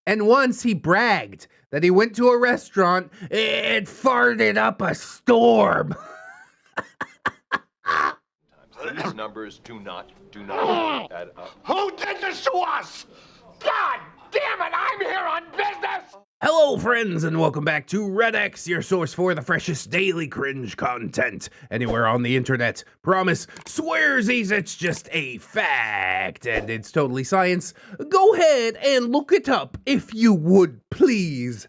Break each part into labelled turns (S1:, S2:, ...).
S1: And once he bragged that he went to a restaurant and farted up a storm.
S2: These numbers do not add up.
S3: Who did this to us? God damn it, I'm here on business!
S1: Hello, friends, and welcome back to ReddX, your source for the freshest daily cringe content anywhere on the internet. Promise, swearsies, it's just a fact, and it's totally science. Go ahead and look it up if you would, please.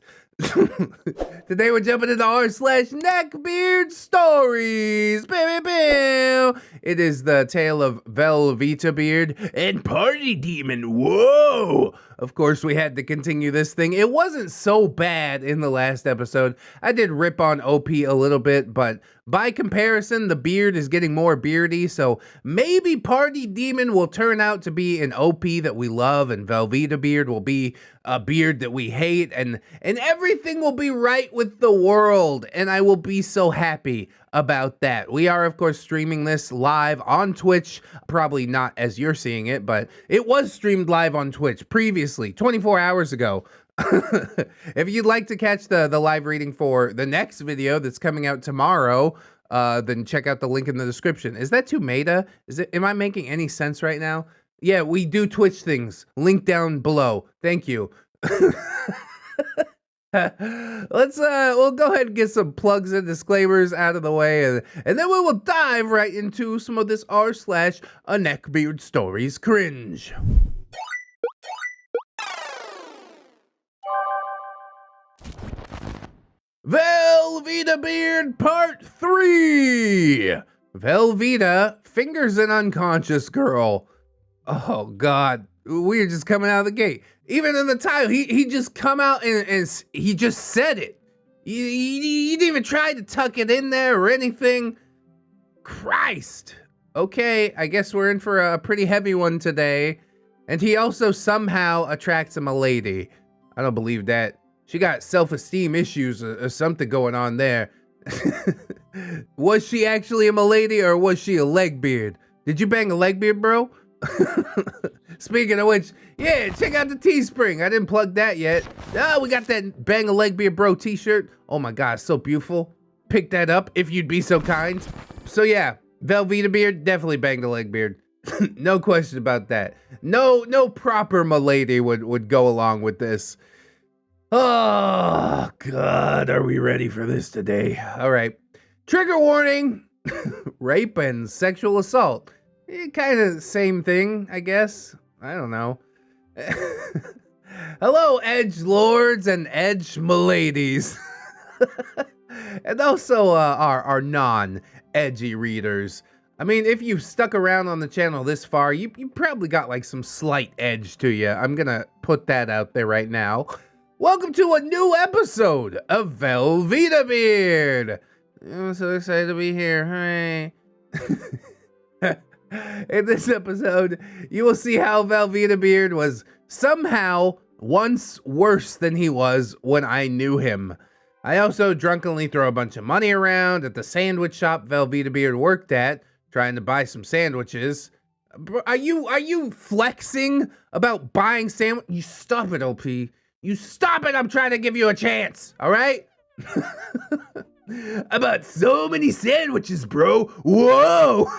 S1: Today we're jumping into r/NeckbeardStories. It is the tale of Velveetabeard and Party Demon. Whoa! Of course, we had to continue this thing. It wasn't so bad in the last episode. I did rip on OP a little bit, but by comparison, the beard is getting more beardy, so maybe Party Demon will turn out to be an OP that we love, and Velveetabeard will be a beard that we hate, and everything will be right with the world, and I will be so happy about that. We are, of course, streaming this live on Twitch, probably not as you're seeing it, but it was streamed live on Twitch previously, 24 hours ago. If you'd like to catch the live reading for the next video that's coming out tomorrow, then check out the link in the description. Is that too meta? Am I making any sense right now? Yeah, we do Twitch things. Link down below. Thank you. We'll go ahead and get some plugs and disclaimers out of the way, and then we will dive right into some of this r/NeckbeardStories cringe. Velveetabeard Part 3! Velveeta fingers an unconscious girl. Oh God, we're just coming out of the gate. Even in the title, he just come out and he just said it. He didn't even try to tuck it in there or anything. Christ. Okay, I guess we're in for a pretty heavy one today. And he also somehow attracts a lady. I don't believe that. She got self-esteem issues or something going on there. Was she actually a milady or was she a leg beard? Did you bang a leg beard, bro? Speaking of which, yeah, check out the Teespring. I didn't plug that yet. Oh, we got that bang a leg beard bro t-shirt. Oh my God, so beautiful. Pick that up if you'd be so kind. So yeah, Velveetabeard definitely banged a leg beard. No question about that. No proper milady would go along with this. Oh, God, are we ready for this today? All right. Trigger warning. Rape and sexual assault. Kind of same thing, I guess. I don't know. Hello, edge lords and edge miladies. And also our non-edgy readers. I mean, if you've stuck around on the channel this far, you probably got like some slight edge to you. I'm gonna put that out there right now. Welcome to a new episode of Velveetabeard. I'm so excited to be here. Hi. In this episode, you will see how Velveetabeard was somehow once worse than he was when I knew him. I also drunkenly throw a bunch of money around at the sandwich shop Velveetabeard worked at, trying to buy some sandwiches. Are you flexing about buying sandwich? You stop it, OP. You stop it, I'm trying to give you a chance, all right? I bought so many sandwiches, bro. Whoa!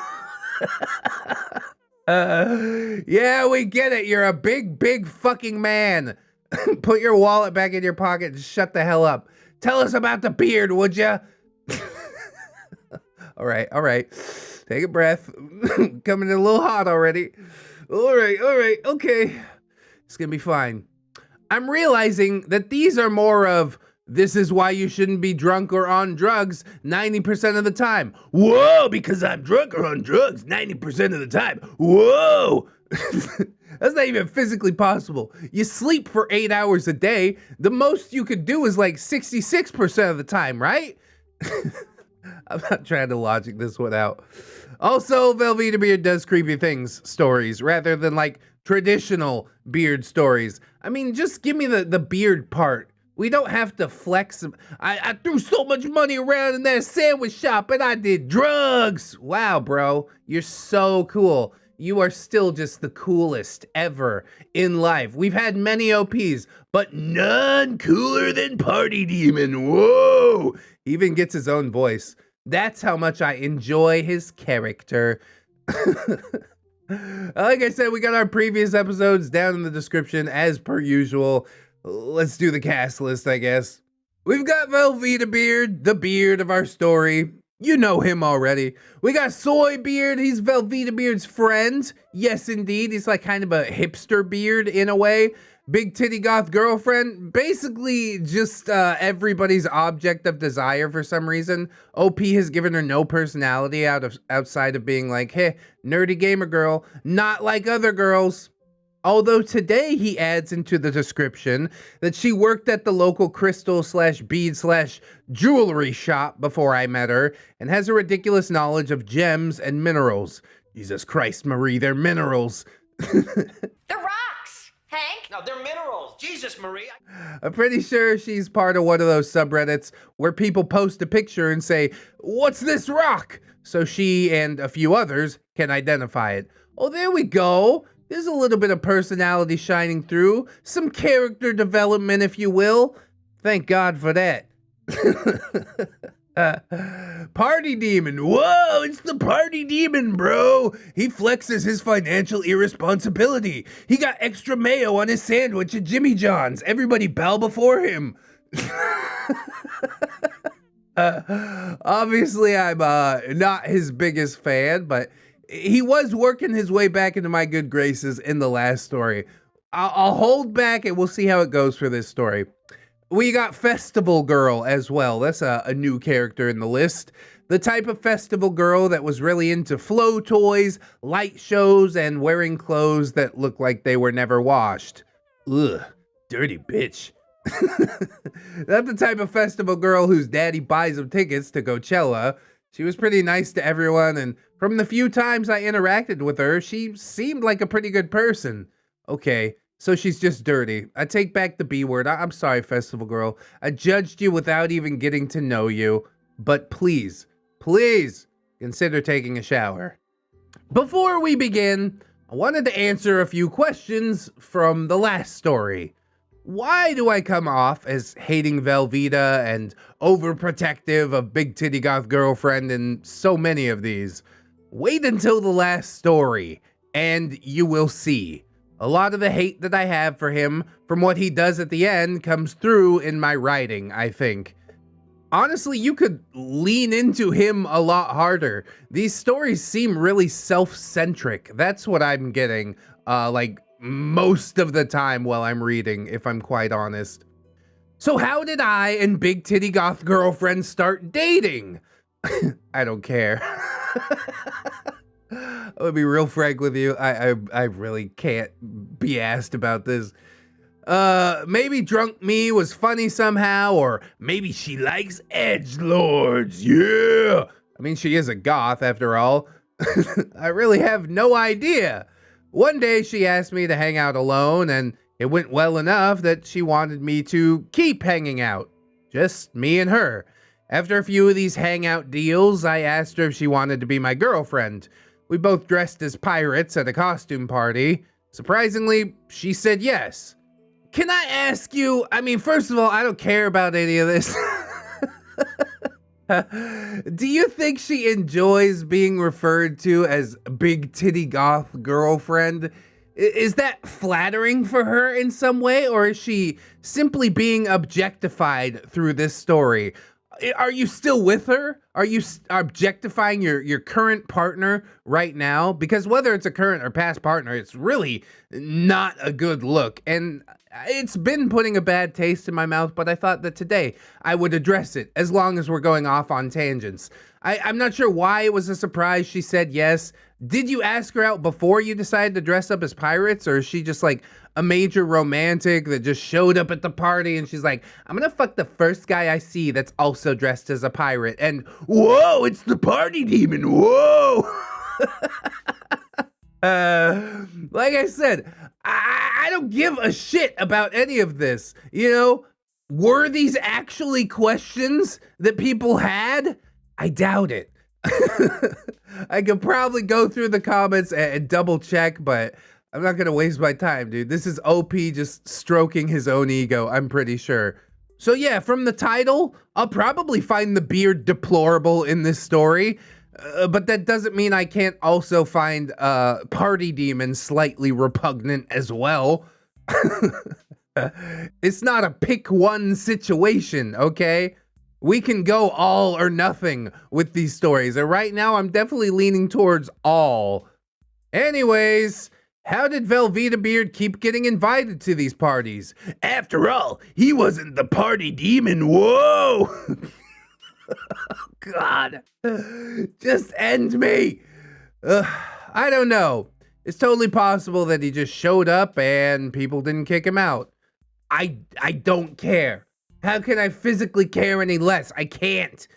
S1: Yeah, we get it. You're a big fucking man. Put your wallet back in your pocket and shut the hell up. Tell us about the beard, would ya? All right. Take a breath. Coming in a little hot already. All right, okay. It's gonna be fine. I'm realizing that these are more of, this is why you shouldn't be drunk or on drugs 90% of the time. Whoa, because I'm drunk or on drugs 90% of the time. Whoa. That's not even physically possible. You sleep for 8 hours a day. The most you could do is like 66% of the time, right? I'm not trying to logic this one out. Also, Velveetabeard does creepy things stories rather than like traditional beard stories. I mean, just give me the beard part. We don't have to flex. I threw so much money around in that sandwich shop and I did drugs. Wow, bro. You're so cool. you are still just the coolest ever in life. We've had many OPs, but none cooler than Party Demon. Whoa! He even gets his own voice. That's how much I enjoy his character. Like I said, we got our previous episodes down in the description as per usual. Let's do the cast list, I guess. We've got Velveetabeard, the beard of our story. You know him already. We got Soybeard. He's Velveetabeard's friend. Yes, indeed. He's like kind of a hipster beard in a way. Big titty goth girlfriend. Basically just everybody's object of desire for some reason. OP has given her no personality outside of being like, hey, nerdy gamer girl. Not like other girls. Although today he adds into the description that she worked at the local crystal / bead / jewelry shop before I met her and has a ridiculous knowledge of gems and minerals. Jesus Christ, Marie, they're minerals.
S4: The rocks, Hank.
S5: No, they're minerals. Jesus, Marie.
S1: I'm pretty sure she's part of one of those subreddits where people post a picture and say, "What's this rock?" So she and a few others can identify it. Oh, there we go. There's a little bit of personality shining through. Some character development, if you will. Thank God for that. Party Demon. Whoa, it's the Party Demon, bro. He flexes his financial irresponsibility. He got extra mayo on his sandwich at Jimmy John's. Everybody bow before him. Obviously, I'm not his biggest fan, but he was working his way back into my good graces in the last story. I'll hold back and we'll see how it goes for this story. We got Festival Girl as well. That's a new character in the list. The type of festival girl that was really into flow toys, light shows, and wearing clothes that look like they were never washed. Ugh, dirty bitch. Not the type of festival girl whose daddy buys them tickets to Coachella. She was pretty nice to everyone, and from the few times I interacted with her, she seemed like a pretty good person. Okay, so she's just dirty. I take back the B word. I'm sorry, Festival Girl. I judged you without even getting to know you. But please, please consider taking a shower. Before we begin, I wanted to answer a few questions from the last story. Why do I come off as hating Velveeta and overprotective of Big Titty Goth Girlfriend in so many of these? Wait until the last story, and you will see. A lot of the hate that I have for him from what he does at the end comes through in my writing, I think. Honestly, you could lean into him a lot harder. These stories seem really self-centric. That's what I'm getting, like, most of the time while I'm reading, if I'm quite honest. So how did I and Big Titty Goth Girlfriend start dating? I don't care. I'm gonna be real frank with you. I really can't be asked about this. Maybe drunk me was funny somehow, or maybe she likes edgelords. Yeah. I mean, she is a goth after all. I really have no idea. One day she asked me to hang out alone, and it went well enough that she wanted me to keep hanging out. Just me and her. After a few of these hangout deals, I asked her if she wanted to be my girlfriend. We both dressed as pirates at a costume party. Surprisingly, she said yes. Can I ask you, I mean, first of all, I don't care about any of this. Do you think she enjoys being referred to as Big Titty Goth Girlfriend? Is that flattering for her in some way, or is she simply being objectified through this story? Are you still with her? Are you objectifying your current partner right now? Because whether it's a current or past partner, it's really not a good look. And it's been putting a bad taste in my mouth, but I thought that today I would address it as long as we're going off on tangents. I'm not sure why it was a surprise she said yes. Did you ask her out before you decided to dress up as pirates, or is she just like a major romantic that just showed up at the party and she's like, I'm gonna fuck the first guy I see that's also dressed as a pirate, and whoa, it's the Party Demon, whoa! Like I said, I don't give a shit about any of this, you know? Were these actually questions that people had? I doubt it. I could probably go through the comments and double check, but I'm not gonna waste my time, dude. This is OP just stroking his own ego, I'm pretty sure. So yeah, from the title, I'll probably find the beard deplorable in this story, but that doesn't mean I can't also find Party Demon slightly repugnant as well. It's not a pick one situation, okay? We can go all or nothing with these stories, and right now I'm definitely leaning towards all. Anyways, how did Velveetabeard keep getting invited to these parties? After all, he wasn't the party demon. Whoa! God, just end me. I don't know. It's totally possible that he just showed up and people didn't kick him out. I don't care. How can I physically care any less? I can't.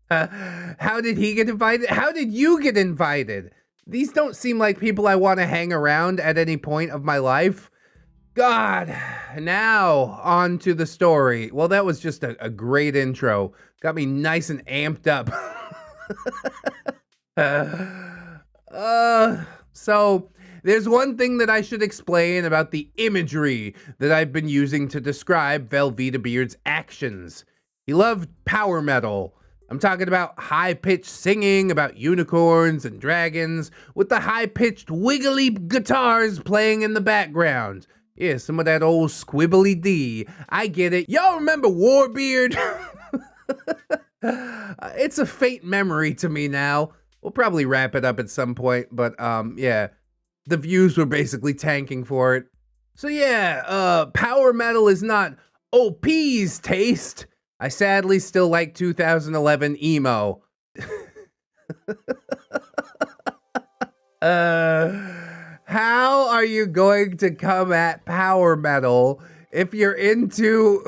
S1: How did he get invited? How did you get invited? These don't seem like people I want to hang around at any point of my life. God, now on to the story. Well, that was just a great intro. Got me nice and amped up. So there's one thing that I should explain about the imagery that I've been using to describe Velveetabeard's actions. He loved power metal. I'm talking about high-pitched singing about unicorns and dragons with the high-pitched wiggly guitars playing in the background. Yeah, some of that old squibbly D. I get it. Y'all remember Warbeard? It's a faint memory to me now. We'll probably wrap it up at some point, but yeah. The views were basically tanking for it. So yeah, power metal is not OP's taste. I sadly still like 2011 emo. How are you going to come at power metal if you're into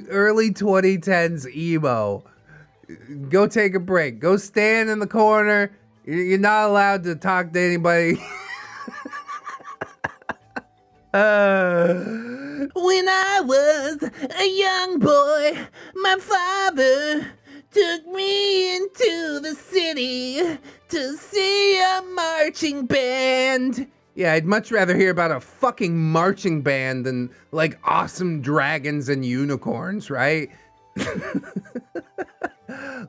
S1: early 2010s emo? Go take a break. Go stand in the corner. You're not allowed to talk to anybody. When I was a young boy, my father took me into the city to see a marching band. Yeah, I'd much rather hear about a fucking marching band than like awesome dragons and unicorns, right?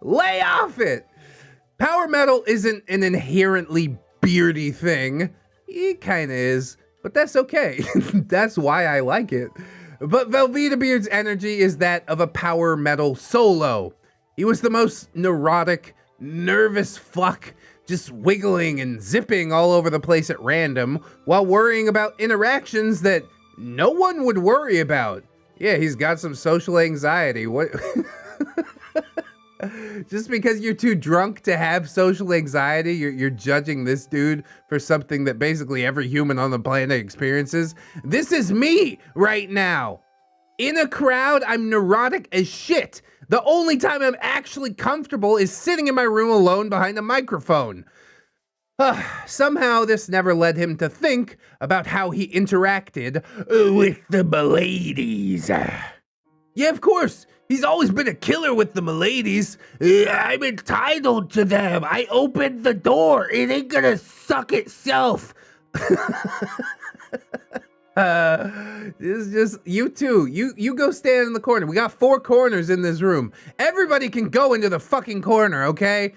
S1: Lay off it. Power metal isn't an inherently beardy thing. It kinda is. But that's okay. That's why I like it. But Velveetabeard's energy is that of a power metal solo. He was the most neurotic, nervous fuck, just wiggling and zipping all over the place at random while worrying about interactions that no one would worry about. Yeah, he's got some social anxiety. What? Just because you're too drunk to have social anxiety, you're judging this dude for something that basically every human on the planet experiences. This is me right now. In a crowd, I'm neurotic as shit. The only time I'm actually comfortable is sitting in my room alone behind a microphone. Somehow this never led him to think about how he interacted with the miladies. Yeah, of course. He's always been a killer with the miladies. I'm entitled to them. I opened the door. It ain't gonna suck itself. This is just you two. You go stand in the corner. We got 4 corners in this room. Everybody can go into the fucking corner, okay?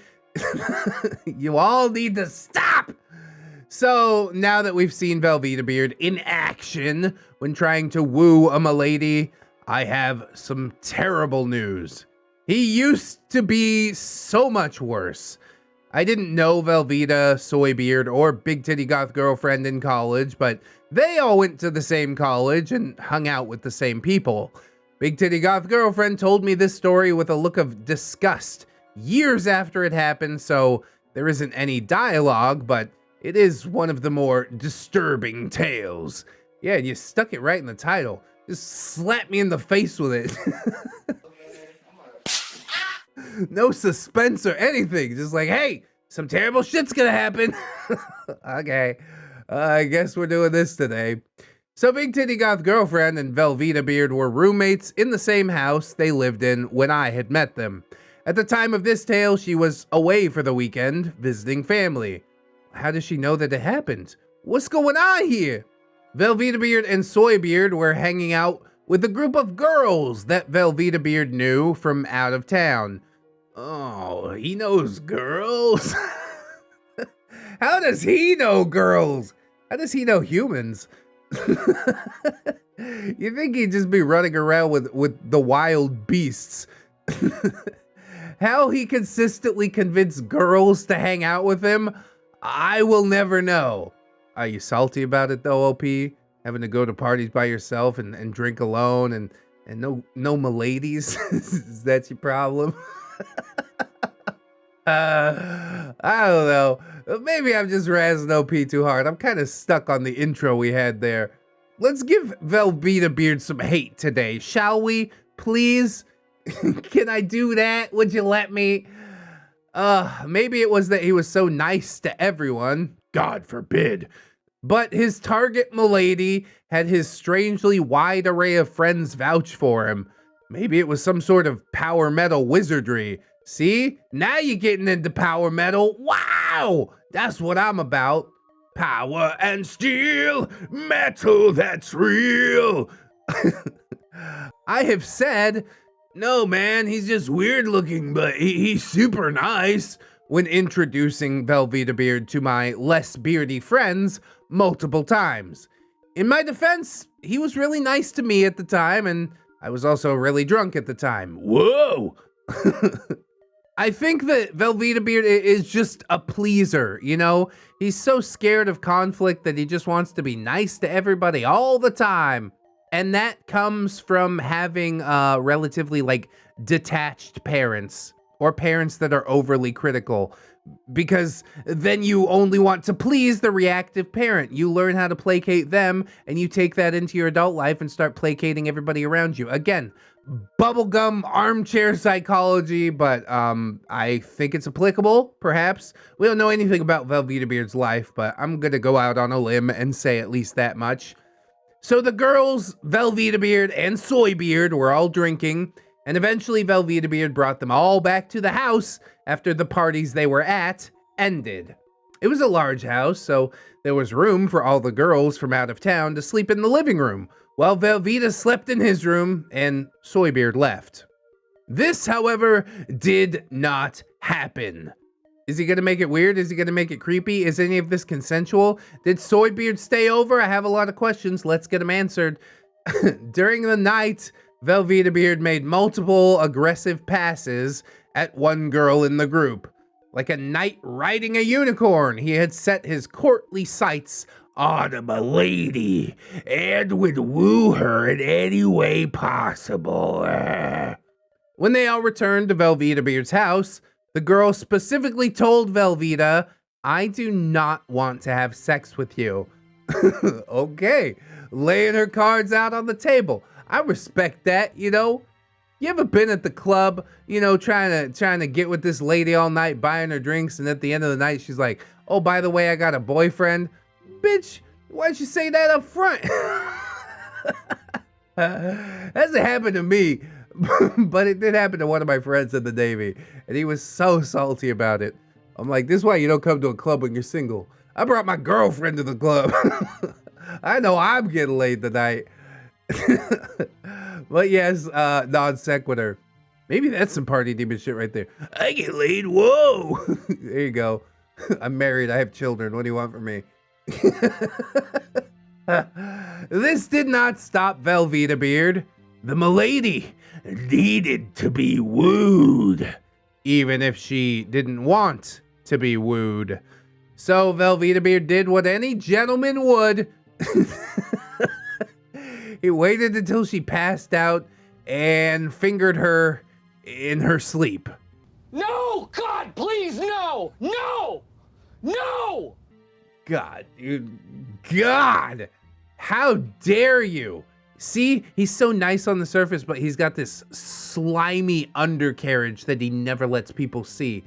S1: You all need to stop. So now that we've seen Velveetabeard in action when trying to woo a milady, I have some terrible news. He used to be so much worse. I didn't know Velveeta, Soybeard, or Big Titty Goth Girlfriend in college, but they all went to the same college and hung out with the same people. Big Titty Goth Girlfriend told me this story with a look of disgust years after it happened, so there isn't any dialogue, but it is one of the more disturbing tales. Yeah, you stuck it right in the title. Just slap me in the face with it. No suspense or anything. Just like, hey, some terrible shit's gonna happen. Okay, I guess we're doing this today. So Big Titty Goth Girlfriend and Velveetabeard were roommates in the same house they lived in when I had met them. At the time of this tale, she was away for the weekend, visiting family. How does she know that it happened? What's going on here? Velveetabeard and Soybeard were hanging out with a group of girls that Velveetabeard knew from out of town. Oh, he knows girls? How does he know girls? How does he know humans? You think he'd just be running around with the wild beasts? How he consistently convinced girls to hang out with him, I will never know. Are you salty about it though, OP? Having to go to parties by yourself and drink alone and no miladies? Is that your problem? I don't know. Maybe I'm just razzing OP too hard. I'm kind of stuck on the intro we had there. Let's give Velveetabeard some hate today, shall we? Please? Can I do that? Would you let me? Maybe it was that he was so nice to everyone. God forbid. But his target milady had his strangely wide array of friends vouch for him. Maybe it was some sort of power metal wizardry. See? Now you're getting into power metal. Wow! That's what I'm about. Power and steel, metal that's real. I have said, no man, he's just weird looking, but he's super nice, when introducing Velveetabeard to my less beardy friends multiple times. In my defense, he was really nice to me at the time, and I was also really drunk at the time. Whoa! I think that Velveetabeard is just a pleaser, you know? He's so scared of conflict that he just wants to be nice to everybody all the time. And that comes from having relatively like detached parents or parents that are overly critical, because then you only want to please the reactive parent. You learn how to placate them and you take that into your adult life and start placating everybody around you. Again, bubblegum armchair psychology, but I think it's applicable, perhaps. We don't know anything about Velveetabeard's life, but I'm gonna go out on a limb and say at least that much. So the girls, Velveetabeard and Soybeard, were all drinking, and eventually Velveetabeard brought them all back to the house after the parties they were at ended. It was a large house, so there was room for all the girls from out of town to sleep in the living room, while Velveeta slept in his room and Soybeard left. This, however, did not happen. Is he gonna make it weird? Is he gonna make it creepy? Is any of this consensual? Did Soybeard stay over? I have a lot of questions. Let's get them answered. During the night, Velveetabeard made multiple aggressive passes at one girl in the group. Like a knight riding a unicorn, he had set his courtly sights on a milady and would woo her in any way possible. When they all returned to Velveetabeard's house, the girl specifically told Velveeta, I do not want to have sex with you. Okay, laying her cards out on the table. I respect that, you know. You ever been at the club, you know, trying to get with this lady all night, buying her drinks, and at the end of the night, she's like, oh, by the way, I got a boyfriend. Bitch, why'd you say that up front? Hasn't happened to me, but it did happen to one of my friends in the Navy, and he was so salty about it. I'm like, this is why you don't come to a club when you're single. I brought my girlfriend to the club. I know I'm getting laid tonight. But yes, non sequitur. Maybe that's some party demon shit right there. I get laid, whoa! There you go. I'm married, I have children, what do you want from me? This did not stop Velveetabeard. The milady needed to be wooed, even if she didn't want to be wooed. So Velveetabeard did what any gentleman would. He waited until she passed out and fingered her in her sleep.
S3: No! God, please, no! No! No!
S1: God, dude. God! How dare you? See, he's so nice on the surface, but he's got this slimy undercarriage that he never lets people see.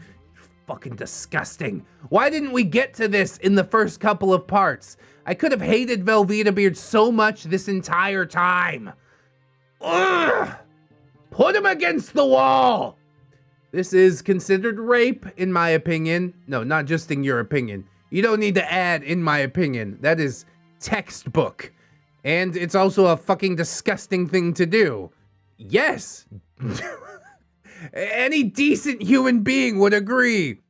S1: Fucking disgusting. Why didn't we get to this in the first couple of parts? I could have hated Velveetabeard so much this entire time. Ugh! Put him against the wall! This is considered rape, in my opinion. No, not just in your opinion. You don't need to add in my opinion. That is textbook. And it's also a fucking disgusting thing to do. Yes. Any decent human being would agree.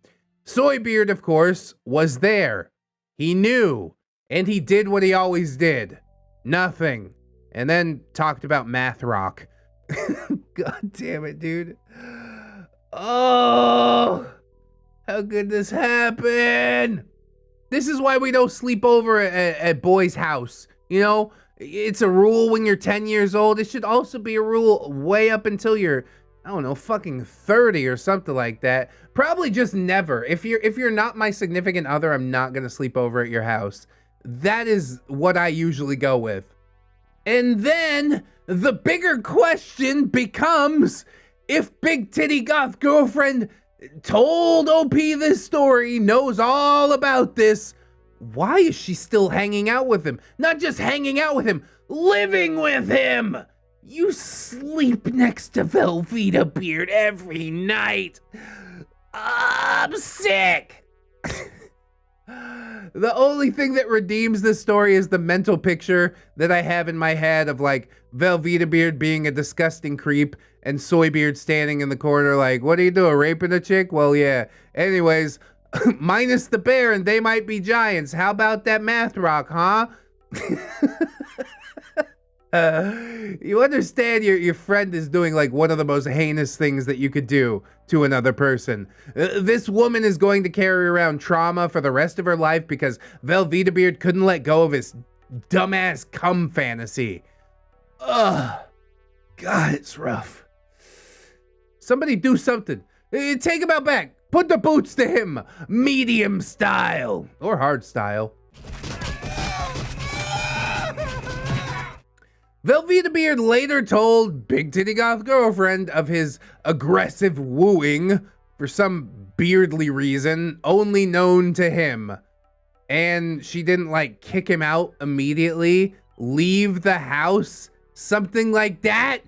S1: Soybeard, of course, was there. He knew. And he did what he always did. Nothing. And then talked about math rock. God damn it, dude. Oh, how could this happen? This is why we don't sleep over at boy's house. You know, it's a rule when you're 10 years old. It should also be a rule way up until you're, I don't know, fucking 30 or something like that. Probably just never. If you're not my significant other, I'm not gonna sleep over at your house. That is what I usually go with. And then the bigger question becomes, if Big Titty Goth Girlfriend told OP this story, knows all about this, why is she still hanging out with him? Not just hanging out with him, living with him! You sleep next to Velveetabeard every night. I'm sick! The only thing that redeems this story is the mental picture that I have in my head of like Velveetabeard being a disgusting creep and Soybeard standing in the corner like, what are you doing, raping a chick? Well, yeah. Anyways, minus the bear and they might be giants. How about that math rock, huh? You understand your friend is doing like one of the most heinous things that you could do to another person. This woman is going to carry around trauma for the rest of her life because Velveetabeard couldn't let go of his dumbass cum fantasy. Ugh. God, it's rough. Somebody do something. Take him out back. Put the boots to him. Medium style. Or hard style. Velveetabeard later told Big Titty Goth Girlfriend of his aggressive wooing for some beardly reason only known to him. And she didn't like kick him out immediately, leave the house, something like that.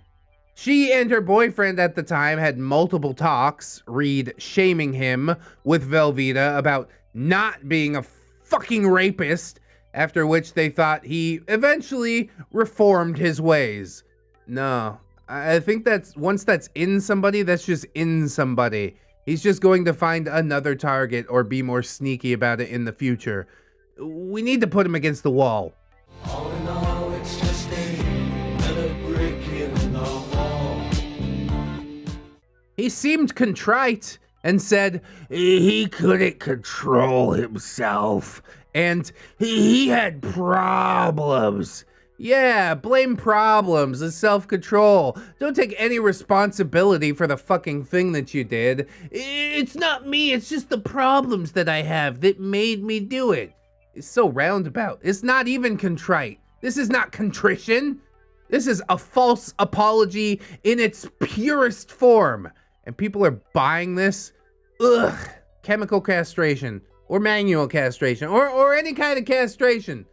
S1: She and her boyfriend at the time had multiple talks, read shaming him with Velveeta about not being a fucking rapist, after which they thought he eventually reformed his ways. No, I think that's, once that's in somebody, that's just in somebody. He's just going to find another target or be more sneaky about it in the future. We need to put him against the wall.
S6: All in all, it's just another brick in the wall.
S1: He seemed contrite and said he couldn't control himself and he had problems. Yeah, blame problems and self-control. Don't take any responsibility for the fucking thing that you did. It's not me, it's just the problems that I have that made me do it. It's so roundabout. It's not even contrite. This is not contrition. This is a false apology in its purest form. And people are buying this. Ugh. Chemical castration. Or manual castration. Or any kind of castration.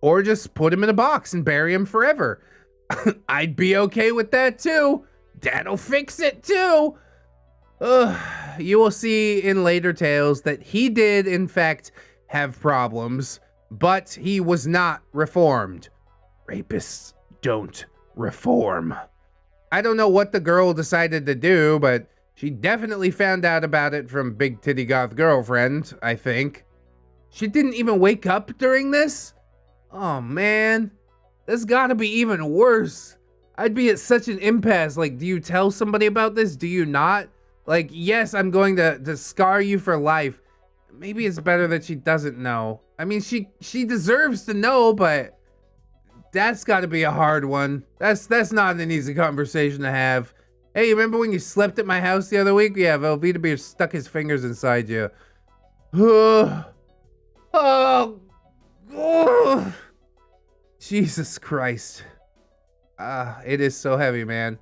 S1: Or just put him in a box and bury him forever. I'd be okay with that too. That'll fix it too. You will see in later tales that he did, in fact, have problems, but he was not reformed. Rapists don't reform. I don't know what the girl decided to do, but she definitely found out about it from Big Titty Goth Girlfriend, I think. She didn't even wake up during this? Oh man, that's gotta be even worse. I'd be at such an impasse. Like, do you tell somebody about this? Do you not? Like, yes, I'm going to scar you for life. Maybe it's better that she doesn't know. I mean, she deserves to know, but that's gotta be a hard one. That's not an easy conversation to have. Hey, remember when you slept at my house the other week? Yeah, Velveetabeard stuck his fingers inside you. Oh, Jesus Christ. It is so heavy, man.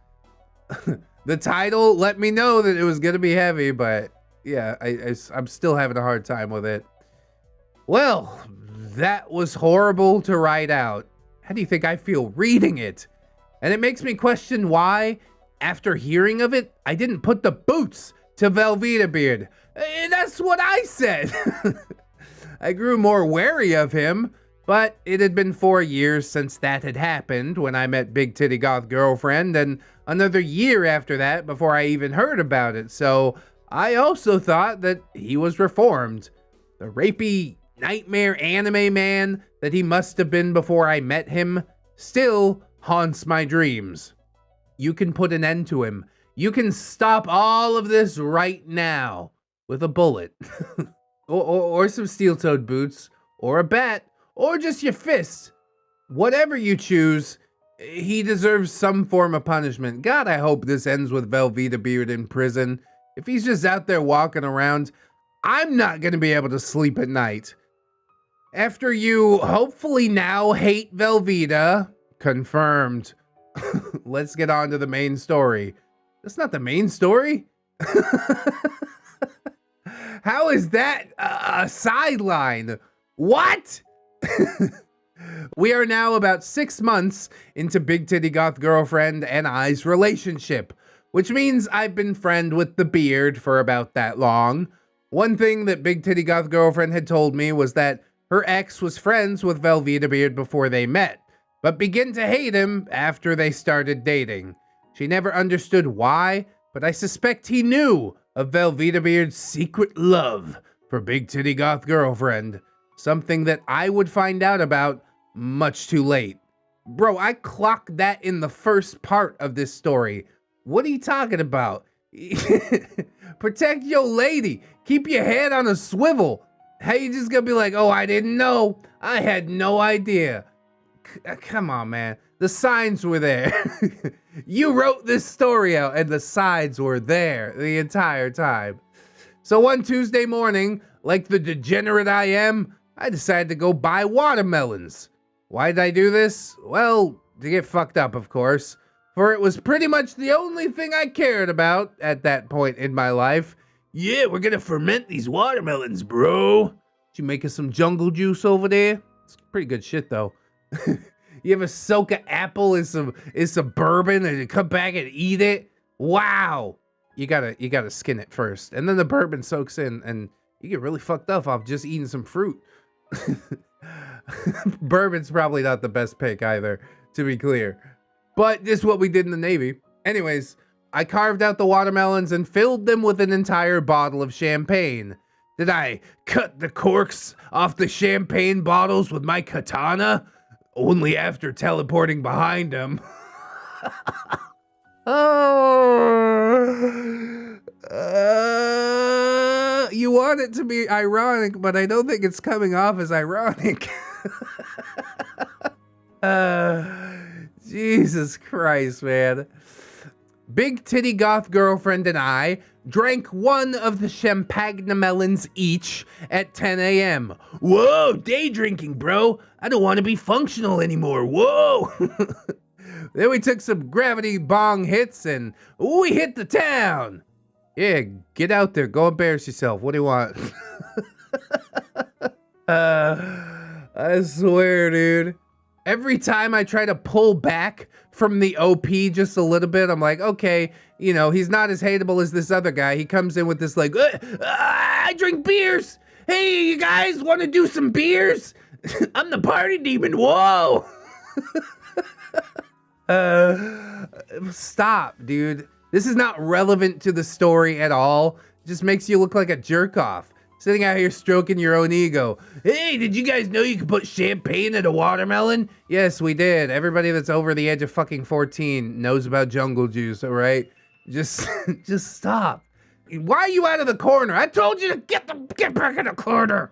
S1: The title let me know that it was gonna be heavy, but yeah, I'm still having a hard time with it. Well, that was horrible to write out. How do you think I feel reading it? And it makes me question why, after hearing of it, I didn't put the boots to Velveetabeard. That's what I said. I grew more wary of him, but it had been 4 years since that had happened when I met Big Titty Goth Girlfriend, and another year after that before I even heard about it, so I also thought that he was reformed. The rapey nightmare anime man that he must have been before I met him still haunts my dreams. You can put an end to him. You can stop all of this right now with a bullet. or some steel-toed boots, or a bat, or just your fist. Whatever you choose, he deserves some form of punishment. God, I hope this ends with Velveetabeard in prison. If he's just out there walking around, I'm not going to be able to sleep at night. After you hopefully now hate Velveeta, confirmed. Let's get on to the main story. That's not the main story. How is that a sideline? What? We are now about 6 months into Big Titty Goth Girlfriend and I's relationship, which means I've been friend with the beard for about that long. One thing that Big Titty Goth Girlfriend had told me was that her ex was friends with Velveetabeard before they met, but began to hate him after they started dating. She never understood why, but I suspect he knew of Velveetabeard's secret love for Big Titty Goth Girlfriend, something that I would find out about much too late. Bro, I clocked that in the first part of this story. What are you talking about? Protect your lady. Keep your head on a swivel. How you just gonna be like, oh, I didn't know. I had no idea. Come on, man. The signs were there. You wrote this story out and the signs were there the entire time. So one Tuesday morning, like the degenerate I am, I decided to go buy watermelons. Why did I do this? Well, to get fucked up, of course. For it was pretty much the only thing I cared about at that point in my life. Yeah, we're gonna ferment these watermelons, bro. Did you make us some jungle juice over there? It's pretty good shit, though. You ever soak an apple in some bourbon and you come back and eat it? Wow. You gotta skin it first. And then the bourbon soaks in and you get really fucked up off just eating some fruit. Bourbon's probably not the best pick either, to be clear. But this is what we did in the Navy. Anyways, I carved out the watermelons and filled them with an entire bottle of champagne. Did I cut the corks off the champagne bottles with my katana? Only after teleporting behind them. You want it to be ironic, but I don't think it's coming off as ironic. Jesus Christ, man. Big Titty Goth Girlfriend and I drank one of the champagne melons each at 10 a.m. Whoa, day drinking, bro. I don't want to be functional anymore. Whoa. Then we took some gravity bong hits and we hit the town. Yeah, get out there. Go embarrass yourself. What do you want? I swear, dude. Every time I try to pull back from the OP just a little bit, I'm like, okay, you know, he's not as hateable as this other guy. He comes in with this like, I drink beers. Hey, you guys want to do some beers? I'm the party demon. Whoa. Stop, dude. This is not relevant to the story at all. It just makes you look like a jerk off. Sitting out here stroking your own ego. Hey, did you guys know you could put champagne in a watermelon? Yes, we did. Everybody that's over the edge of fucking 14 knows about jungle juice, all right? Just stop. Why are you out of the corner? I told you to get back in the corner.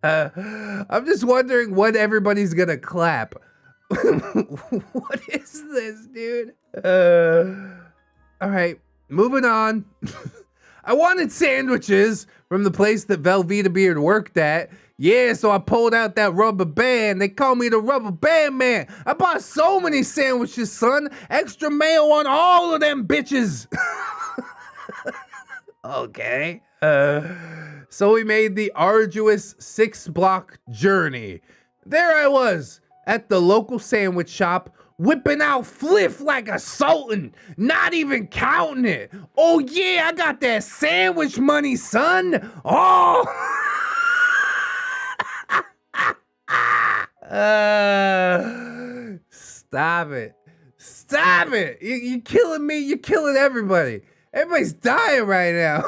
S1: I'm just wondering when everybody's gonna clap. What is this, dude? All right, moving on. I wanted sandwiches from the place that Velveetabeard worked at. Yeah, so I pulled out that rubber band. They call me the rubber band man. I bought so many sandwiches, son. Extra mayo on all of them bitches. Okay. So we made the arduous 6-block journey. There I was at the local sandwich shop whipping out fliff like a sultan, not even counting it. Oh yeah, I got that sandwich money, son. Oh. Stop it. Stop it. You're killing me. You're killing everybody. Everybody's dying right now.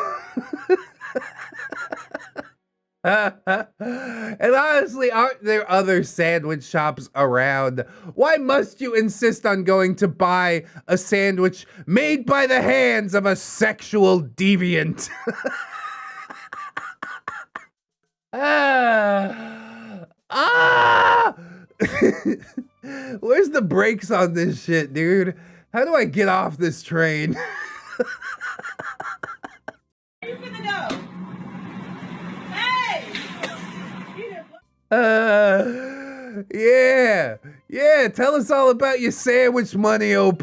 S1: And honestly, aren't there other sandwich shops around? Why must you insist on going to buy a sandwich made by the hands of a sexual deviant? Where's the brakes on this shit, dude? How do I get off this train?
S7: Where you finna go? Hey!
S1: Yeah, tell us all about your sandwich money, OP.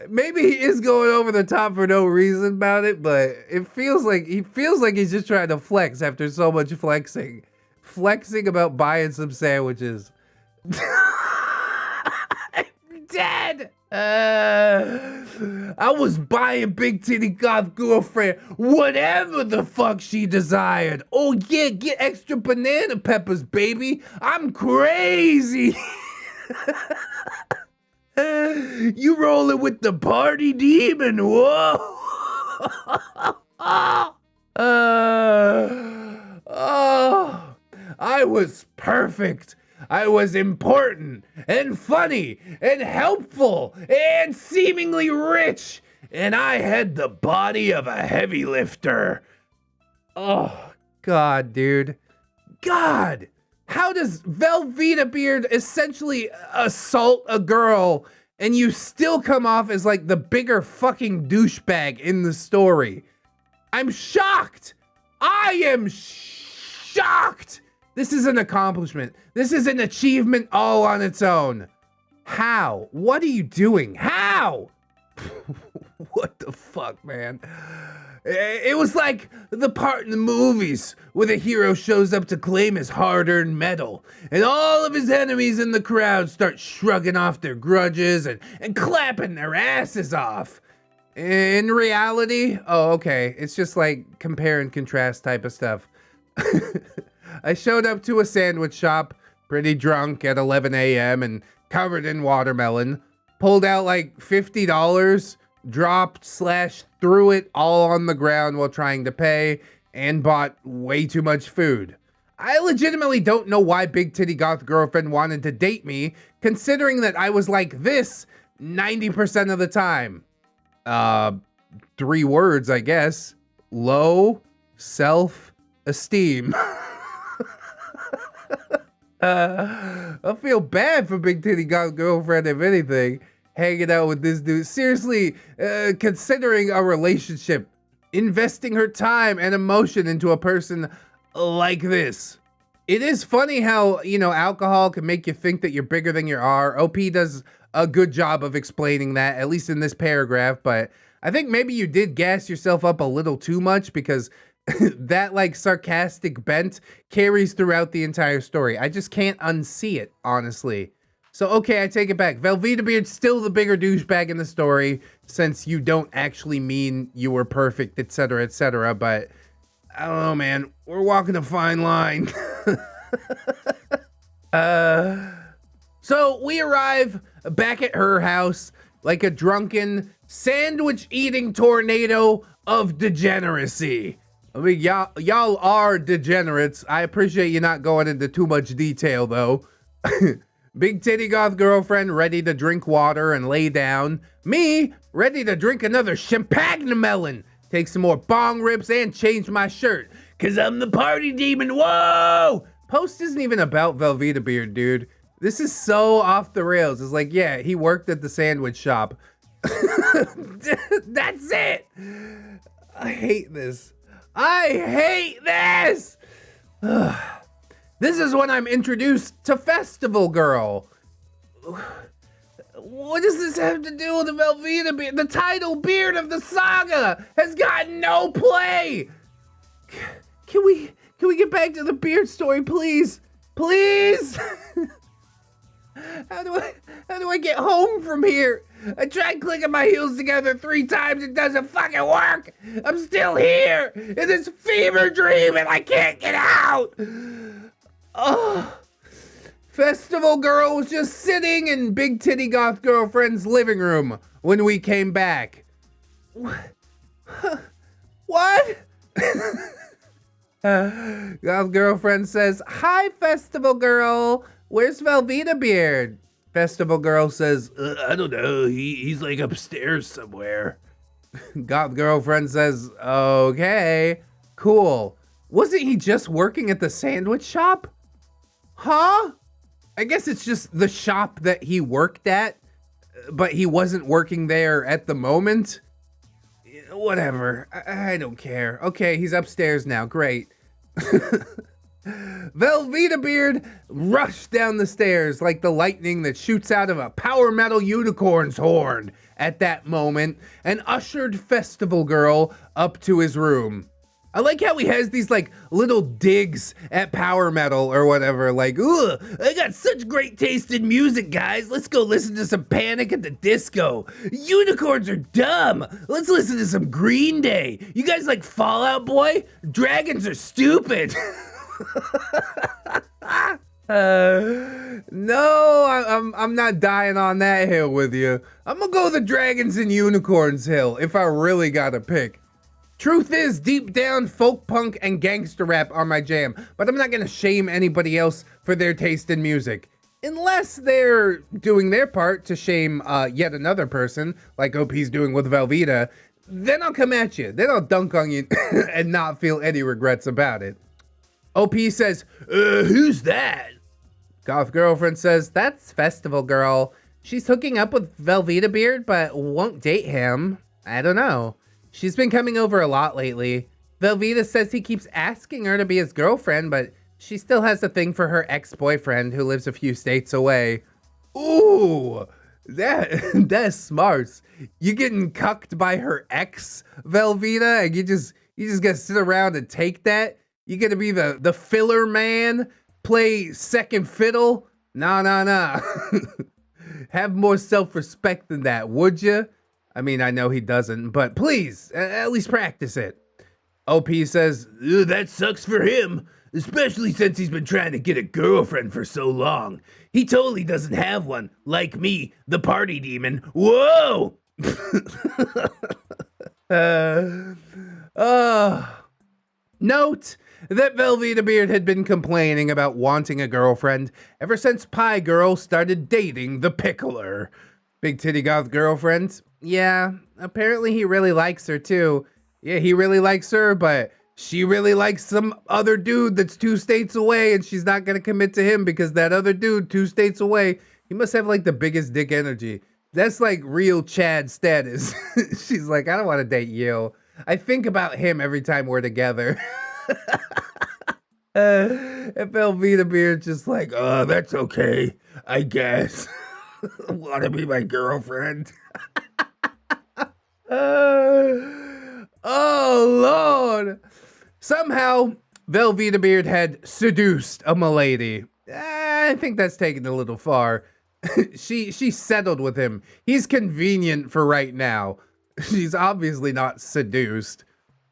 S1: Maybe he is going over the top for no reason about it, but it feels like he's just trying to flex after so much flexing about buying some sandwiches. I'm dead. I was buying Big Titty Goth Girlfriend whatever the fuck she desired. Oh yeah, get extra banana peppers, baby. I'm crazy. You rolling with the party demon? Whoa. I was perfect. I was important and funny and helpful and seemingly rich. And I had the body of a heavy lifter. Oh, God, dude. God. How does Velveetabeard essentially assault a girl and you still come off as like the bigger fucking douchebag in the story? I'm shocked. I am shocked. This is an accomplishment. This is an achievement all on its own. How? What are you doing? How? What the fuck, man? It was like the part in the movies where the hero shows up to claim his hard-earned medal, and all of his enemies in the crowd start shrugging off their grudges and clapping their asses off. In reality, oh, okay, it's just like compare and contrast type of stuff. I showed up to a sandwich shop, pretty drunk at 11 a.m. and covered in watermelon, pulled out like $50, dropped / threw it all on the ground while trying to pay, and bought way too much food. I legitimately don't know why Big Titty Goth Girlfriend wanted to date me, considering that I was like this 90% of the time. 3 words, I guess. Low self-esteem. I feel bad for Big Titty Goth Girlfriend, if anything, hanging out with this dude. Seriously, considering a relationship, investing her time and emotion into a person like this. It is funny how, you know, alcohol can make you think that you're bigger than you are. OP does a good job of explaining that, at least in this paragraph, but I think maybe you did gas yourself up a little too much, because that like sarcastic bent carries throughout the entire story. I just can't unsee it, honestly. So, okay, I take it back. Velveetabeard's still the bigger douchebag in the story, since you don't actually mean you were perfect, etc., etc., but I don't know, man. We're walking a fine line. So we arrive back at her house like a drunken, sandwich-eating tornado of degeneracy. I mean, y'all are degenerates. I appreciate you not going into too much detail, though. Big Titty Goth Girlfriend ready to drink water and lay down. Me ready to drink another champagne melon, take some more bong rips, and change my shirt, cause I'm the party demon. Whoa! Post isn't even about Velveetabeard, dude. This is so off the rails. It's like, yeah, he worked at the sandwich shop. That's it. I hate this. I hate this. This is when I'm introduced to Festival Girl. What does this have to do with the Velveetabeard? The title beard of the saga has got no play. Can we Can we get back to the beard story, please? Please? How do I get home from here? I tried clicking my heels together 3 times. It doesn't fucking work. I'm still here in this fever dream and I can't get out. Oh. Festival Girl was just sitting in Big Titty Goth Girlfriend's living room when we came back. What? Goth Girlfriend says, "Hi, Festival Girl. Where's Velveetabeard?" Festival Girl says, "I don't know. He's like upstairs somewhere." Goth Girlfriend says, "Okay, cool. Wasn't he just working at the sandwich shop?" Huh? I guess it's just the shop that he worked at, but he wasn't working there at the moment. Whatever. I don't care. Okay, he's upstairs now. Great. Velveetabeard rushed down the stairs like the lightning that shoots out of a power metal unicorn's horn at that moment and ushered Festival Girl up to his room. I like how he has these like little digs at power metal or whatever, like, "Ugh, I got such great taste in music, guys. Let's go listen to some Panic at the Disco. Unicorns are dumb. Let's listen to some Green Day. You guys like Fall Out Boy? Dragons are stupid." No, I'm not dying on that hill with you. I'm gonna go the Dragons and Unicorns hill if I really gotta pick. Truth is, deep down, folk punk and gangster rap are my jam, but I'm not gonna shame anybody else for their taste in music. Unless they're doing their part to shame yet another person, like OP's doing with Velveeta, then I'll come at you. Then I'll dunk on you and not feel any regrets about it. OP says, "Who's that?" Goth Girlfriend says, "That's Festival Girl. She's hooking up with Velveetabeard, but won't date him. I don't know. She's been coming over a lot lately. Velveeta says he keeps asking her to be his girlfriend, but she still has a thing for her ex-boyfriend who lives a few states away." Ooh, that's smart. You getting cucked by her ex, Velveeta, and you just gotta sit around and take that? You gonna be the filler man? Play second fiddle? Nah. Have more self-respect than that, would you? I mean, I know he doesn't, but please, at least practice it. OP says, "That sucks for him, especially since he's been trying to get a girlfriend for so long. He totally doesn't have one, like me, the party demon. Whoa!" Note that Velveetabeard had been complaining about wanting a girlfriend ever since Pie Girl started dating the Pickler. Big Titty Goth Girlfriend. Yeah, apparently he really likes her too. Yeah, he really likes her, but she really likes some other dude that's 2 states away, and she's not gonna commit to him because that other dude 2 states away, he must have like the biggest dick energy. That's like real Chad status. She's like, "I don't want to date you. I think about him every time we're together." And Velveetabeard's just like, "Oh, that's okay, I guess." Want to be my girlfriend? Oh, Lord. Somehow, Velveetabeard had seduced a milady. I think that's taken a little far. She settled with him. He's convenient for right now. She's obviously not seduced,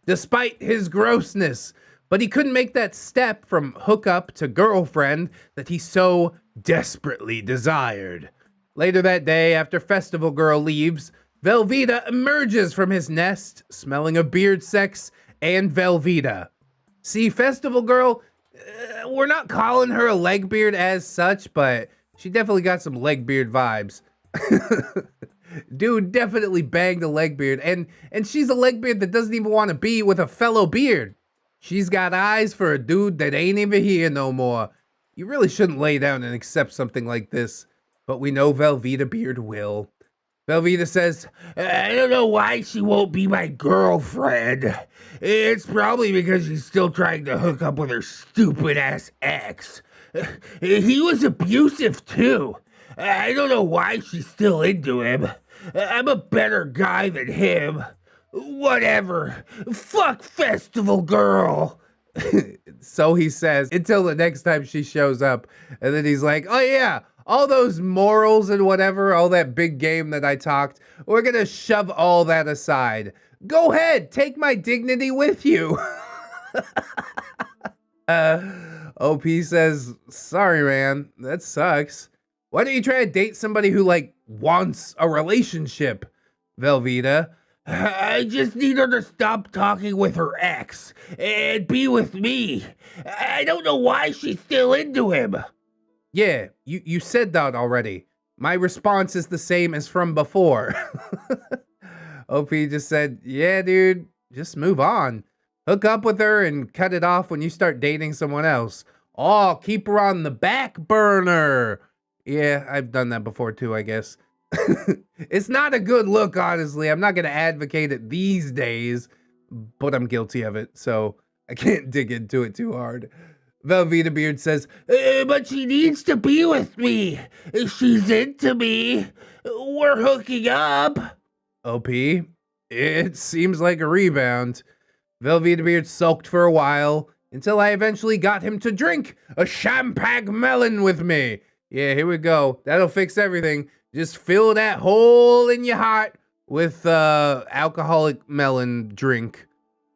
S1: despite his grossness. But he couldn't make that step from hookup to girlfriend that he so desperately desired. Later that day, after Festival Girl leaves, Velveeta emerges from his nest, smelling of beard sex and Velveeta. See, Festival Girl, we're not calling her a legbeard as such, but she definitely got some legbeard vibes. Dude definitely banged a legbeard, and she's a legbeard that doesn't even want to be with a fellow beard. She's got eyes for a dude that ain't even here no more. You really shouldn't lay down and accept something like this, but we know Velveetabeard will. Velveeta says, "I don't know why she won't be my girlfriend. It's probably because she's still trying to hook up with her stupid-ass ex. He was abusive, too. I don't know why she's still into him. I'm a better guy than him. Whatever. Fuck Festival Girl." So he says, until the next time she shows up. And then he's like, oh yeah, all those morals and whatever, all that big game that I talked, we're gonna shove all that aside. Go ahead, take my dignity with you. OP says, sorry, man, that sucks. Why don't you try to date somebody who, like, wants a relationship, Velveeta? I just need her to stop talking with her ex and be with me. I don't know why she's still into him. Yeah, you said that already. My response is the same as from before. OP just said, yeah, dude, just move on. Hook up with her and cut it off when you start dating someone else. Oh, keep her on the back burner. Yeah, I've done that before too, I guess. It's not a good look, honestly. I'm not going to advocate it these days, but I'm guilty of it, so I can't dig into it too hard. Velveetabeard says, but she needs to be with me. She's into me. We're hooking up. OP, it seems like a rebound. Velveetabeard sulked for a while until I eventually got him to drink a champagne melon with me. Yeah, here we go. That'll fix everything. Just fill that hole in your heart with alcoholic melon drink.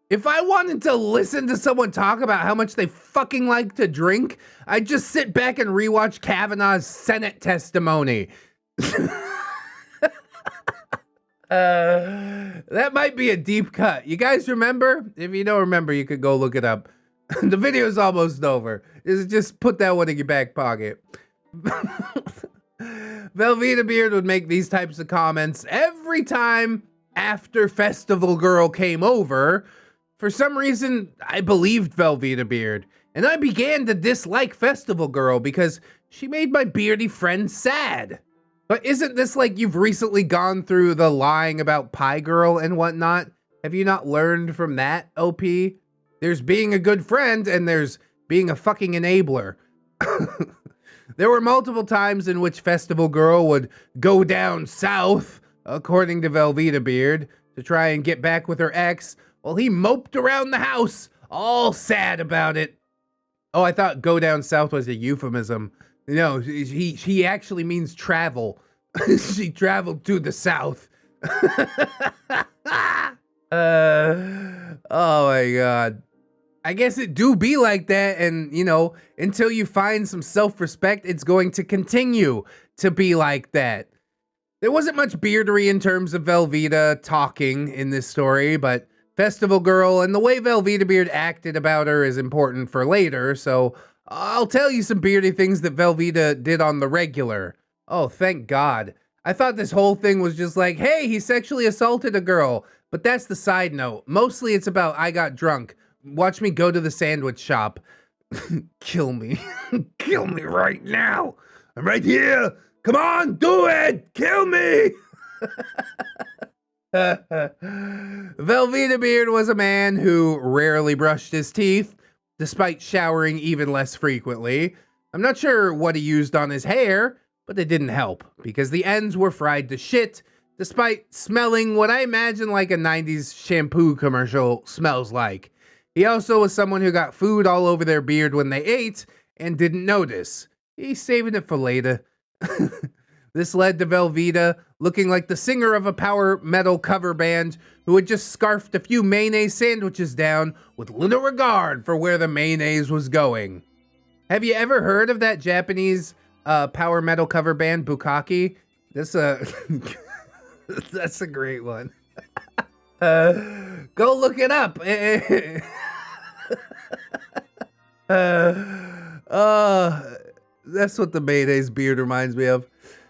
S1: If I wanted to listen to someone talk about how much they fucking like to drink, I'd just sit back and rewatch Kavanaugh's Senate testimony. That might be a deep cut. You guys remember? If you don't remember, you could go look it up. The video's almost over. Just put that one in your back pocket. Velveetabeard would make these types of comments every time after Festival Girl came over. For some reason, I believed Velveetabeard, and I began to dislike Festival Girl because she made my beardy friend sad. But isn't this like you've recently gone through the lying about Pie Girl and whatnot? Have you not learned from that, OP? There's being a good friend, and there's being a fucking enabler. There were multiple times in which Festival Girl would go down south, according to Velveetabeard, to try and get back with her ex, while he moped around the house, all sad about it. Oh, I thought go down south was a euphemism. No, he actually means travel. She traveled to the south. Oh my God. I guess it do be like that, and, you know, until you find some self-respect, it's going to continue to be like that. There wasn't much beardery in terms of Velveeta talking in this story, but Festival Girl and the way Velveetabeard acted about her is important for later, so I'll tell you some beardy things that Velveeta did on the regular. Oh, thank God. I thought this whole thing was just like, hey, he sexually assaulted a girl, but that's the side note. Mostly it's about I got drunk. Watch me go to the sandwich shop. Kill me. Kill me right now. I'm right here. Come on, do it. Kill me. Velveetabeard was a man who rarely brushed his teeth, despite showering even less frequently. I'm not sure what he used on his hair, but it didn't help, because the ends were fried to shit, despite smelling what I imagine like a 90s shampoo commercial smells like. He also was someone who got food all over their beard when they ate and didn't notice. He's saving it for later. This led to Velveeta looking like the singer of a power metal cover band who had just scarfed a few mayonnaise sandwiches down with little regard for where the mayonnaise was going. Have you ever heard of that Japanese power metal cover band, Bukkake? That's a that's a great one. Go look it up. That's what the mayonnaise beard reminds me of.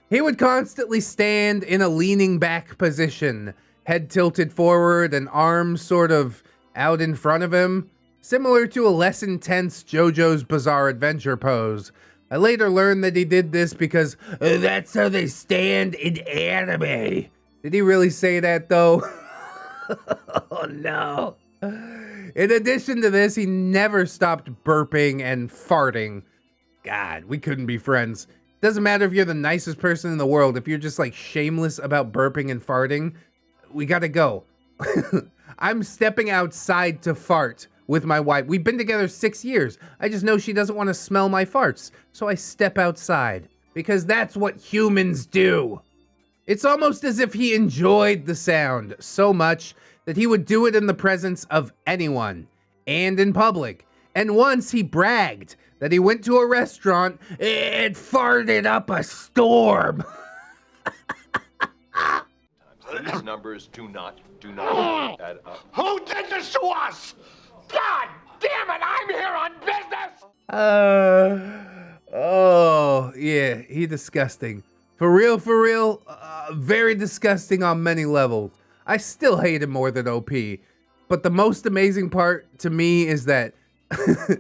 S1: He would constantly stand in a leaning back position, head tilted forward and arms sort of out in front of him, similar to a less intense JoJo's Bizarre Adventure pose. I later learned that he did this because that's how they stand in anime. Did he really say that though? Oh no. In addition to this, he never stopped burping and farting. God, we couldn't be friends. Doesn't matter if you're the nicest person in the world. If you're just like shameless about burping and farting, we gotta go. I'm stepping outside to fart with my wife. We've been together 6 years. I just know she doesn't want to smell my farts. So I step outside because that's what humans do. It's almost as if he enjoyed the sound so much that he would do it in the presence of anyone and in public. And once he bragged that he went to a restaurant and farted up a storm.
S2: These numbers do not add up.
S3: Who did this to us? God damn it, I'm here on business!
S1: Oh, yeah, he disgusting. For real, very disgusting on many levels. I still hate him more than OP. But the most amazing part to me is that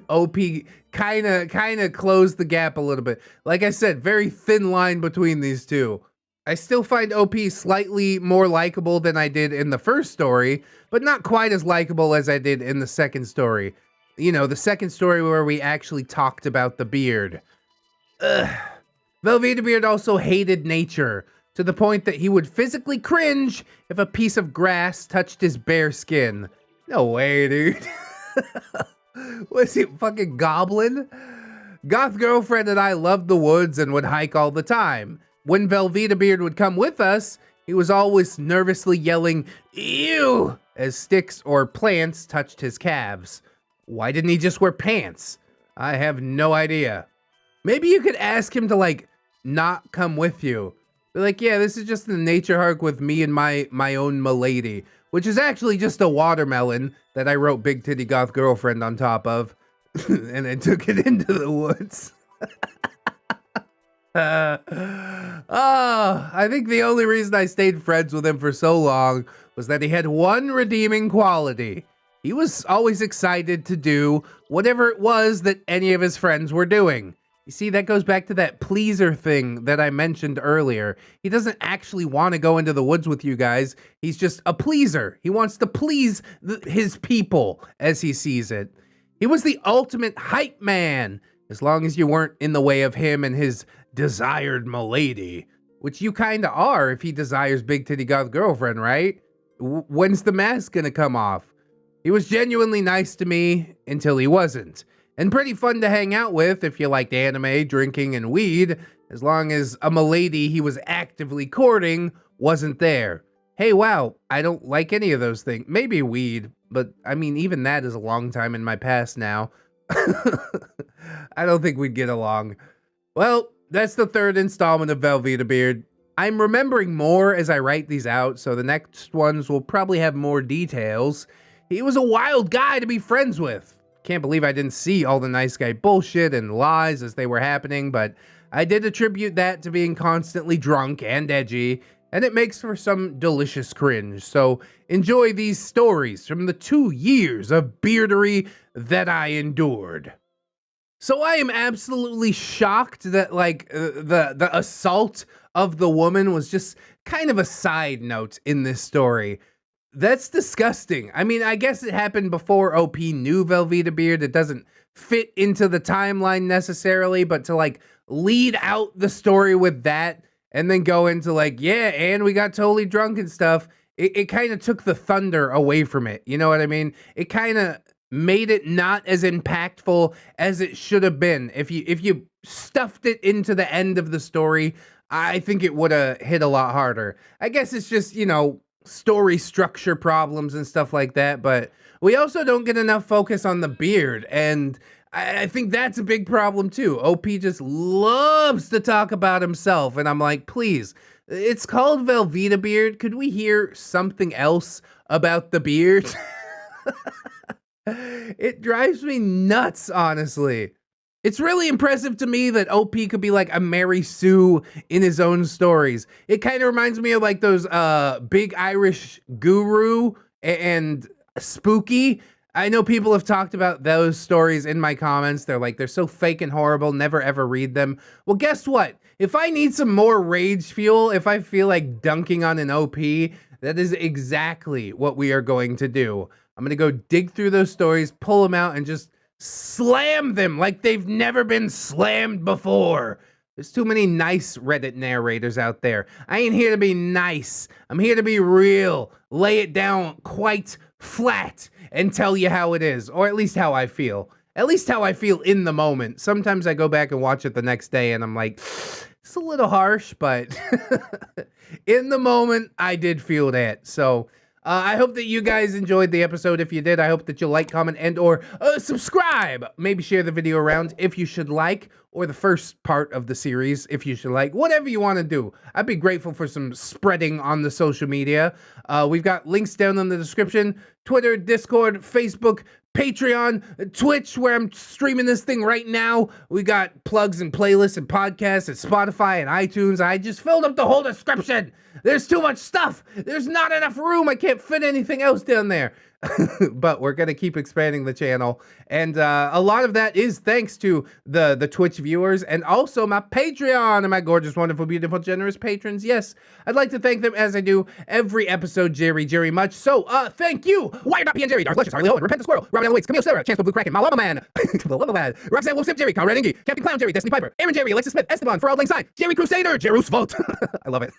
S1: OP kind of closed the gap a little bit. Like I said, very thin line between these two. I still find OP slightly more likable than I did in the first story, but not quite as likable as I did in the second story. You know, the second story where we actually talked about the beard. Velveetabeard also hated nature, to the point that he would physically cringe if a piece of grass touched his bare skin. No way, dude. Was he a fucking goblin? Goth girlfriend and I loved the woods and would hike all the time. When Velveetabeard would come with us, he was always nervously yelling, "Ew!" as sticks or plants touched his calves. Why didn't he just wear pants? I have no idea. Maybe you could ask him to, like, not come with you. Be like, yeah, this is just a nature hike with me and my own milady, which is actually just a watermelon that I wrote Big Titty Goth Girlfriend on top of, and I took it into the woods. I think the only reason I stayed friends with him for so long was that he had one redeeming quality. He was always excited to do whatever it was that any of his friends were doing. You see, that goes back to that pleaser thing that I mentioned earlier. He doesn't actually want to go into the woods with you guys. He's just a pleaser. He wants to please his people as he sees it. He was the ultimate hype man, as long as you weren't in the way of him and his desired milady, which you kind of are if he desires Big Titty Goth Girlfriend, right? When's the mask gonna come off? He was genuinely nice to me until he wasn't, and pretty fun to hang out with if you liked anime, drinking, and weed, as long as a milady he was actively courting wasn't there. Hey, wow, I don't like any of those things. Maybe weed, but I mean, even that is a long time in my past now. I don't think we'd get along. Well, that's the third installment of Velveetabeard. I'm remembering more as I write these out, so the next ones will probably have more details. He was a wild guy to be friends with. Can't believe I didn't see all the nice guy bullshit and lies as they were happening, but I did attribute that to being constantly drunk and edgy, and it makes for some delicious cringe. So enjoy these stories from the 2 years of beardery that I endured. So I am absolutely shocked that, like, the assault of the woman was just kind of a side note in this story. That's disgusting. I mean, I guess it happened before OP knew Velveetabeard. It doesn't fit into the timeline necessarily, but to, like, lead out the story with that and then go into, like, yeah, and we got totally drunk and stuff, it kind of took the thunder away from it. You know what I mean? It kind of made it not as impactful as it should have been. If you stuffed it into the end of the story, I think it would have hit a lot harder. I guess it's just, you know, story structure problems and stuff like that, but we also don't get enough focus on the beard, and I think that's a big problem too. OP just loves to talk about himself, and I'm like, please, it's called Velveetabeard. Could we hear something else about the beard? It drives me nuts, honestly. It's really impressive to me that OP could be like a Mary Sue in his own stories. It kind of reminds me of like those Big Irish Guru and Spooky. I know people have talked about those stories in my comments. They're like, they're so fake and horrible, never ever read them. Well, guess what? If I need some more rage fuel, if I feel like dunking on an OP, that is exactly what we are going to do. I'm going to go dig through those stories, pull them out, and just slam them like they've never been slammed before. There's too many nice Reddit narrators out there. I ain't here to be nice. I'm here to be real. Lay it down quite flat and tell you how it is, or at least how I feel. At least how I feel in the moment. Sometimes I go back and watch it the next day and I'm like, it's a little harsh, but in the moment, I did feel that. So I hope that you guys enjoyed the episode. If you did, I hope that you'll like, comment, and or subscribe. Maybe share the video around if you should like, or the first part of the series if you should like. Whatever you want to do. I'd be grateful for some spreading on the social media. We've got links down in the description. Twitter, Discord, Facebook, Patreon, Twitch, where I'm streaming this thing right now. We got plugs and playlists and podcasts at Spotify and iTunes. I just filled up the whole description. There's too much stuff. There's not enough room. I can't fit anything else down there. But we're going to keep expanding the channel. And a lot of that is thanks to the Twitch viewers and also my Patreon and my gorgeous, wonderful, beautiful, generous patrons. Yes, I'd like to thank them as I do every episode, Jerry much. So, thank you. Why not PN Jerry, Darth Luscious, Harley Owen, Repent the Squirrel, Robin Allen Waits, Camille Sarah, Chance Blue Kraken, Malama Man, Roxanne Wolf Jerry, Conrad Ingy, Captain Clown Jerry, Destiny Piper, Aaron Jerry, Alexis Smith, Esteban, For Auld Lang Syne, Jerry Crusader, Jerus Vault. I love it.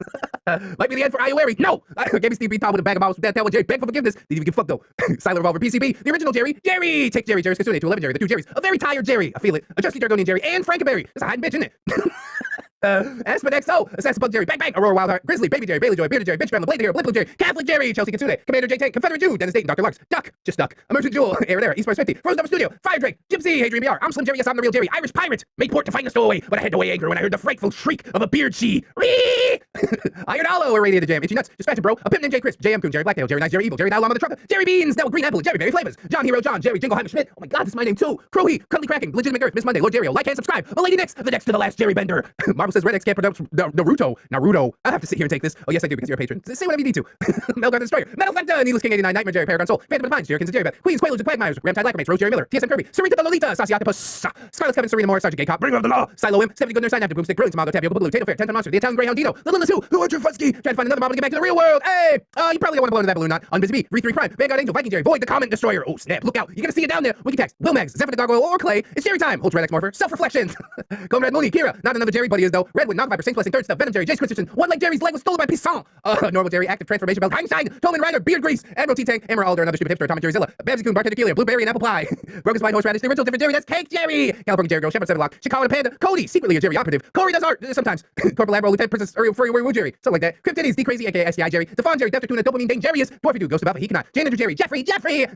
S1: Might be the end for Iowary. No! Gave me Steve B. Todd with a bag of bottles with that tail with Jerry. Beg for forgiveness. Didn't even give fuck though. Silent Revolver PCB. The original Jerry. Take Jerry. Jerry's Kitsune. 211 Jerry. The two Jerrys. A very tired Jerry. I feel it. A Justy Dragonian Jerry. And Frankenberry. There's a hiding bitch in it. Aspen XO, Assassin Bug Jerry, Bang Bang, Aurora Wildheart, Grizzly, Baby Jerry, Bailey Joy, Bearded Jerry, Bitch Family, Blade Hero, Blipple Jerry, Catholic Jerry, Chelsea Kitsune, Commander J Tank, Confederate Jew, Dennis Dayton, Dr. Larks, Duck, just Duck, Emergent Jewel, Air, East Force 50, Frozen Double Studio, Fire Drake, Gypsy, Hadrian BR, I'm Slim Jerry, yes, I'm the real Jerry, Irish Pirate, made port to find a stowaway, but I had to weigh anchor when I heard the frightful shriek of a beard she. Iron Hollow, Irradiated Jam, Itchy Nuts, Dispatch Bro, a Pimp named J Crisp, J.M. Coon, Jerry Blacktail, Jerry Nice, Jerry Evil, Jerry Now Llama the Trucker, Jerry Beans, Devil Green Apple, Jerry Berry Flavors, John Hero John, Jerry Jingleheimer Schmidt, oh my god, this is my name too, Crowhey, Cuddly Cracking, Legitimate Earth, Miss Monday, Lord Jerry, like and subscribe, a Lady Next, the next to the last Jerry Bender. Marvel says ReddX can't pronounce Naruto. I have to sit here and take this. Oh, yes, I do, because you're a patron. Say whatever you need to. Melgar the Destroyer, Metal Fenta, Needless King 89, Nightmare Jerry, Paragon Soul, Phantom of the Pines, Jerry Jerry Bet, Queens, Quaaludes, and Quagmires, Ramtide Lacromates, Rose Jerry Miller, TSM Kirby, Sarita the Lolita, Sassy Octopus, Scarlet Kevin, Serena Moore, Sergeant Gay Cop, Bringer of the Law, Silo Imp, 70 Good Nurse, Sign After Boomstick, Brilliant Tomago, Tapioca Blue, Tato Fair, Tenton Monster, the Italian Greyhound Dino, the Little Sue, who are Trufusky, trying to find another model to get back to the real world. Hey! You probably don't want to blow into that balloon knot. Unbusy B, 3 Prime, Vanguard Angel, Viking Jerry, Void the Comment Destroyer. Oh, snap, look out. You're gonna see it down there. Wiki text, Will Mags, Zephyr the Gargoyle, or Clay. It's Jerry time. Ultra ReddX Morpher, Self-Reflection. Comrade Mooney, Kira, not another Jerry, but he is though. Redwood, Nog Viper, Saint Blessing, Third Stuff, Venom Jerry, Jace Christensen, One Leg Jerry's leg was stolen by Pisson. Normal Jerry, Active Transformation Belt, Einstein, Tolman Rider, Beard Grease, Admiral T-Tank, Amber Alder, another stupid hipster, Atomic Jerry Zilla, Babsy Coon, Bartender Keeler, Blueberry and Apple Pie, Broken Spine, Horseradish, the original different Jerry, that's Cake Jerry, California Jerry Girl, Shepherd 7 Lock, Chicago the Panda, Cody, secretly a Jerry operative, Corey does art, sometimes, Corporal Admiral, Lieutenant Princess, Furry Woo Jerry, something like that, Cryptides, D Crazy, aka SCI Jerry, Devon Jerry, Defter Tuna, Dopamine, Dane Jerryus, Dwarfy Dude, Ghost of Alpha, he cannot, Jane Andrew Jerry, Jeffrey,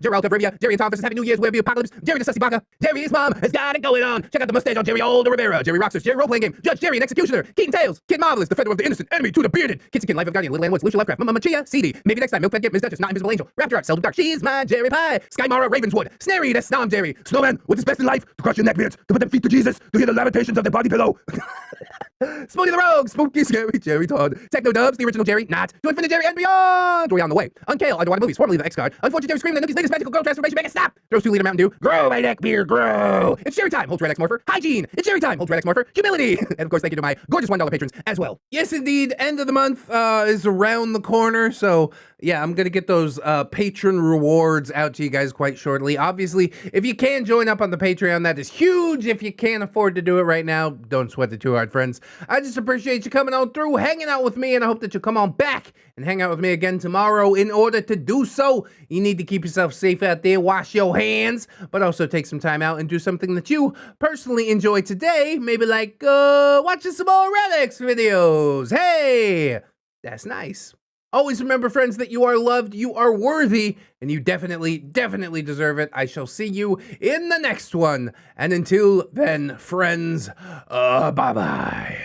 S1: Gerald of Rivia, Jerry and Tom, this is Happy New Year's, Webby Apocalypse, Jerry the Sussy Baka, Jerry's mom has got it going on, check out the mustache on Jerry Older Rivera, Jerry Roxas, Jerry Role Playing Game, Judge Jerry and Executioner, Keaton Tails, Kid Marvelous, Defender of the Innocent, Enemy to the Bearded, Kitsykin, Life of Guardian, Little Ann Woods, Lucia Lovecraft, Mama Chia, CD, maybe next time, Milk Fed Gift, Miss Duchess, Not Invisible Angel, Raptor Art, Seldom Dark, She's my Jerry Pie, Skymara, Ravenswood, Snary, that's Snom Jerry, Snowman, with his best in life, to crush your neckbeards, to put them feet to Jesus, to hear the lamentations of their body pillow. Smoothie the Rogue, Spooky Scary Jerry Todd, Techno Dubs, the original Jerry, not to Infinite Jerry and beyond. We're on the way. Unkale, Underwater Movies, formerly the X-Card. Unfortunate Jerry Screaming, the Nookie's latest magical girl transformation. Make it stop. Throws 2 liter Mountain Dew. Grow my neck beard, grow. It's Jerry time. Holds ReddX Morpher. Hygiene. It's Jerry time. Holds ReddX Morpher. Humility. And of course, thank you to my gorgeous $1 patrons as well. Yes, indeed. End of the month is around the corner. So yeah, I'm going to get those patron rewards out to you guys quite shortly. Obviously, if you can join up on the Patreon, that is huge. If you can't afford to do it right now, don't sweat it too hard, friends. I just appreciate you coming on through, hanging out with me, and I hope that you'll come on back and hang out with me again tomorrow. In order to do so, you need to keep yourself safe out there, wash your hands, but also take some time out and do something that you personally enjoy today. Maybe like watching some more ReddX videos. Hey, that's nice. Always remember, friends, that you are loved, you are worthy, and you definitely deserve it. I shall see you in the next one. And until then, friends, bye-bye.